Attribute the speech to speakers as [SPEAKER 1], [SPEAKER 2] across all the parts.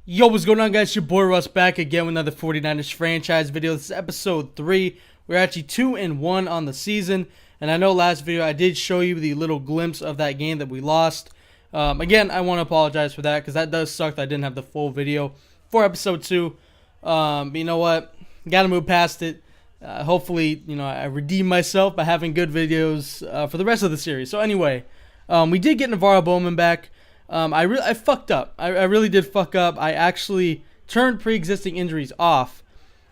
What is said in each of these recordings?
[SPEAKER 1] Yo, what's going on, guys? Your boy Russ back again with another 49ers franchise video. This is episode 3. We're actually 2-1 on the season. And I know last video I did show you the little glimpse of that game that we lost. Again, I want to apologize for that because that does suck that I didn't have the full video for episode 2. But you know what? Got to move past it. Hopefully, I redeem myself by having good videos for the rest of the series. So anyway, we did get Navarro Bowman back. I fucked up. I really did fuck up. I actually turned pre-existing injuries off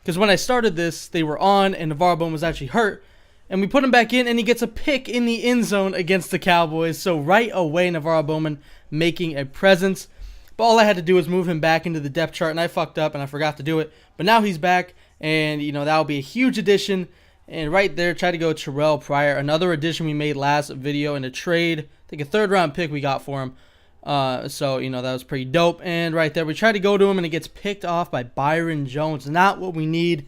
[SPEAKER 1] because when I started this, they were on and Navarro Bowman was actually hurt. And we put him back in and he gets a pick in the end zone against the Cowboys. So right away, Navarro Bowman making a presence. But all I had to do was move him back into the depth chart, and I fucked up and I forgot to do it. But now he's back, and that'll be a huge addition. And right there, try to go Terrell Pryor, another addition we made last video in a trade. I think a third-round pick we got for him. So that was pretty dope. And right there, we try to go to him, and it gets picked off by Byron Jones. Not what we need.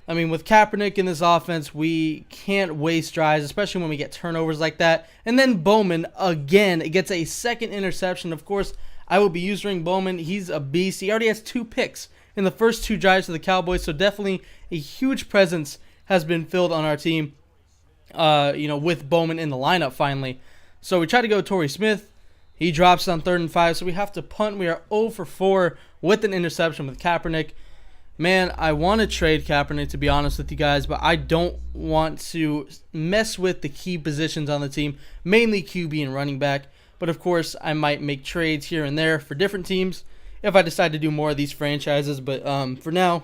[SPEAKER 1] I mean, with Kaepernick in this offense, we can't waste drives, especially when we get turnovers like that. And then Bowman, again, it gets a second interception. Of course, I will be using Bowman. He's a beast. He already has 2 picks in the first 2 drives of the Cowboys, so definitely a huge presence has been filled on our team, with Bowman in the lineup finally. So we try to go Torrey Smith. He drops on 3rd and 5, so we have to punt. We are 0 for 4 with an interception with Kaepernick. Man, I want to trade Kaepernick, to be honest with you guys, but I don't want to mess with the key positions on the team, mainly QB and running back. But of course, I might make trades here and there for different teams if I decide to do more of these franchises. But for now,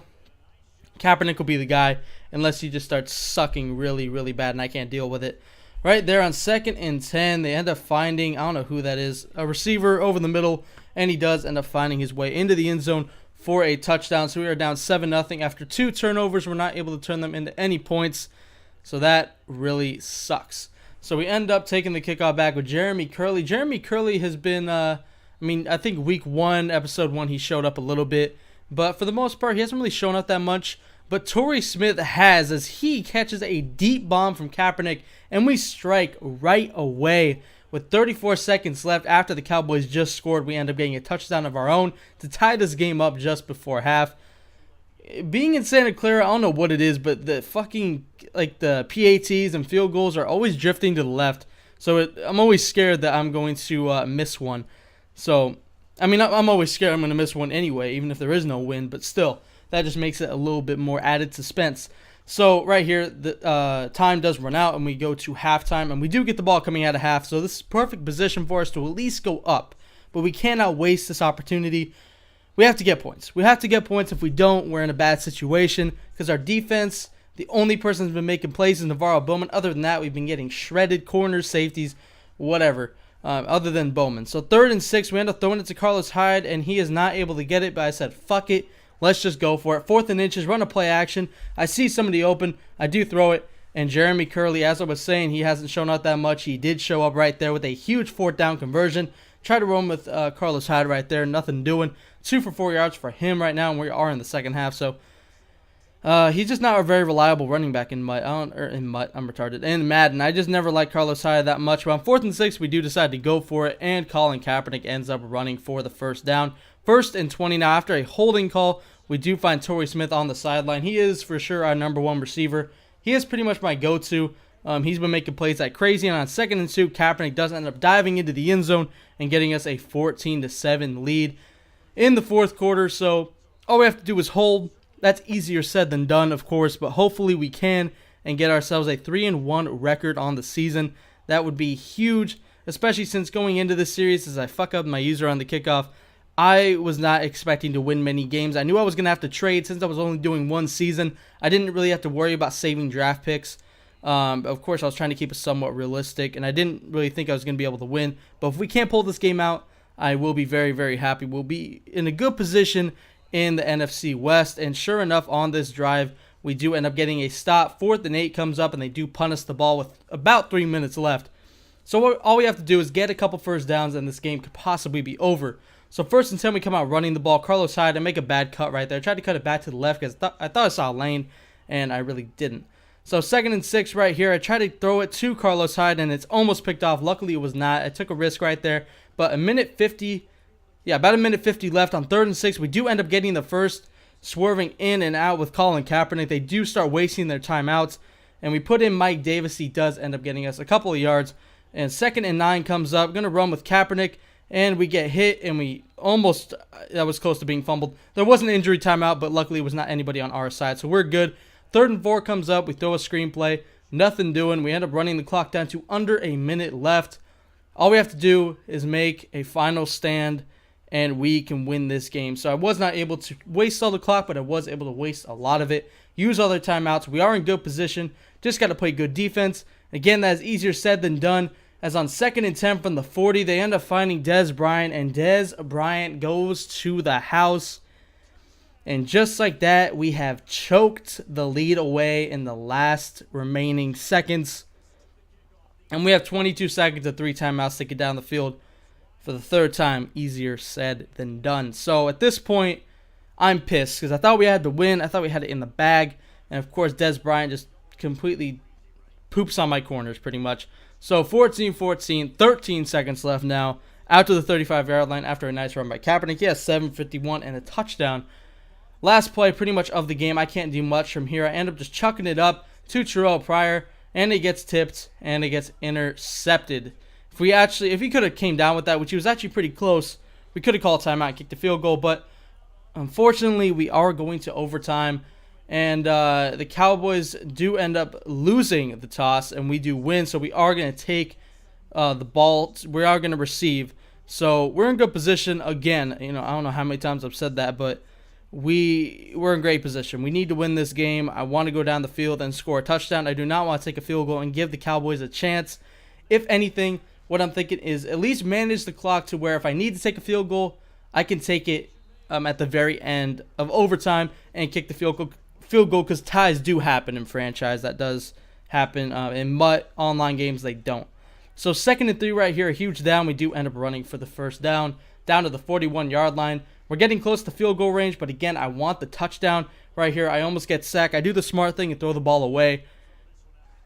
[SPEAKER 1] Kaepernick will be the guy unless he just starts sucking really, really bad and I can't deal with it. Right there on 2nd and 10, they end up finding, I don't know who that is, a receiver over the middle, and he does end up finding his way into the end zone for a touchdown. So we are down 7-0 after 2 turnovers. We're not able to turn them into any points, so that really sucks. So we end up taking the kickoff back with Jeremy Curley. Jeremy Curley has been, I think week 1, episode 1, he showed up a little bit. But for the most part, he hasn't really shown up that much. But Torrey Smith has, as he catches a deep bomb from Kaepernick, and we strike right away. With 34 seconds left after the Cowboys just scored, we end up getting a touchdown of our own to tie this game up just before half. Being in Santa Clara, I don't know what it is, but the fucking, the PATs and field goals are always drifting to the left. So I'm always scared that I'm going to miss one. So, I'm always scared I'm going to miss one anyway, even if there is no win. But still, that just makes it a little bit more added suspense. So right here, the time does run out, and we go to halftime. And we do get the ball coming out of half. So this is perfect position for us to at least go up. But we cannot waste this opportunity. We have to get points. We have to get points. If we don't, we're in a bad situation because our defense, the only person who's been making plays is Navarro Bowman. Other than that, we've been getting shredded, corners, safeties, whatever, other than Bowman. So 3rd and 6, we end up throwing it to Carlos Hyde, and he is not able to get it, but I said, fuck it. Let's just go for it. 4th and inches, run a play action. I see somebody open. I do throw it, and Jeremy Curley, as I was saying, he hasn't shown up that much. He did show up right there with a huge 4th down conversion. Try to run with Carlos Hyde right there. Nothing doing. 2 for 4 yards for him right now, and we are in the second half. So he's just not a very reliable running back in I'm retarded. In Madden, I just never liked Carlos Hyde that much. But on 4th and 6, we do decide to go for it, and Colin Kaepernick ends up running for the first down. 1st and 20 now. After a holding call, we do find Torrey Smith on the sideline. He is for sure our number 1 receiver. He is pretty much my go-to. He's been making plays like crazy, and on 2nd and 2, Kaepernick does end up diving into the end zone and getting us a 14-7 lead in the 4th quarter. So all we have to do is hold. That's easier said than done, of course, but hopefully we can and get ourselves a 3-1 record on the season. That would be huge, especially since going into this series, as I fuck up my user on the kickoff, I was not expecting to win many games. I knew I was going to have to trade since I was only doing 1 season. I didn't really have to worry about saving draft picks. Of course, I was trying to keep it somewhat realistic, and I didn't really think I was going to be able to win. But if we can't pull this game out, I will be very, very happy. We'll be in a good position in the NFC West. And sure enough, on this drive, we do end up getting a stop. 4th and 8 comes up, and they do punt us the ball with about 3 minutes left. So all we have to do is get a couple first downs, and this game could possibly be over. So 1st and 10, we come out running the ball. Carlos Hyde, I make a bad cut right there. I tried to cut it back to the left because I thought I saw a lane, and I really didn't. So 2nd and 6 right here. I try to throw it to Carlos Hyde, and it's almost picked off. Luckily, it was not. I took a risk right there. But a minute 50 Yeah, about a minute 50 left on 3rd and 6. We do end up getting the first, swerving in and out with Colin Kaepernick. They do start wasting their timeouts, and we put in Mike Davis. He does end up getting us a couple of yards. And 2nd and 9 comes up. Going to run with Kaepernick, and we get hit, and we almost, that was close to being fumbled. There was an injury timeout, but luckily it was not anybody on our side, so we're good. 3rd and 4 comes up. We throw a screenplay. Nothing doing. We end up running the clock down to under a minute left. All we have to do is make a final stand, and we can win this game. So I was not able to waste all the clock, but I was able to waste a lot of it. Use all their timeouts. We are in good position. Just got to play good defense. Again, that is easier said than done, as on 2nd and 10 from the 40, they end up finding Dez Bryant, and Dez Bryant goes to the house. And just like that, we have choked the lead away in the last remaining seconds. And we have 22 seconds of 3 timeouts to get down the field for the 3rd time. Easier said than done. So at this point, I'm pissed because I thought we had the win. I thought we had it in the bag. And of course, Dez Bryant just completely poops on my corners pretty much. So 14-14, 13 seconds left now. Out to the 35-yard line after a nice run by Kaepernick. He has 7:51 and a touchdown. Last play pretty much of the game. I can't do much from here. I end up just chucking it up to Terrell Pryor, and it gets tipped, and it gets intercepted. If he could have came down with that, which he was actually pretty close, we could have called timeout and kicked the field goal, but unfortunately, we are going to overtime, and the Cowboys do end up losing the toss, and we do win, so we are going to take the ball. We are going to receive, so we're in good position. Again, I don't know how many times I've said that, but we're in great position. We need to win this game. I want to go down the field and score a touchdown. I do not want to take a field goal and give the Cowboys a chance. If anything, what I'm thinking is at least manage the clock to where if I need to take a field goal, I can take it at the very end of overtime and kick the field goal, because ties do happen in franchise. That does happen. In MUT online games, they don't. So 2nd and 3 right here, a huge down. We do end up running for the 1st down to the 41-yard line. We're getting close to field goal range, but again, I want the touchdown right here. I almost get sacked. I do the smart thing and throw the ball away.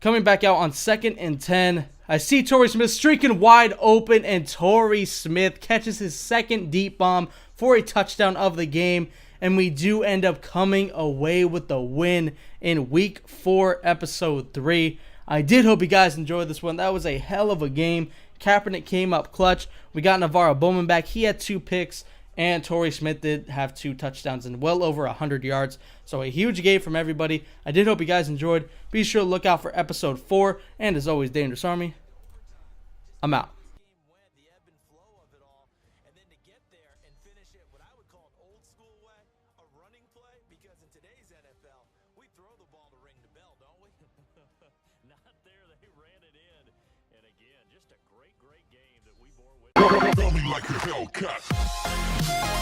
[SPEAKER 1] Coming back out on 2nd and 10, I see Torrey Smith streaking wide open, and Torrey Smith catches his 2nd deep bomb for a touchdown of the game, and we do end up coming away with the win in Week 4, Episode 3. I did hope you guys enjoyed this one. That was a hell of a game. Kaepernick came up clutch. We got Navarro Bowman back. He had 2 picks. And Torrey Smith did have 2 touchdowns and well over 100 yards. So a huge game from everybody. I did hope you guys enjoyed. Be sure to look out for episode 4. And as always, Dangerous Army, I'm out.
[SPEAKER 2] Tell me like a Hellcat.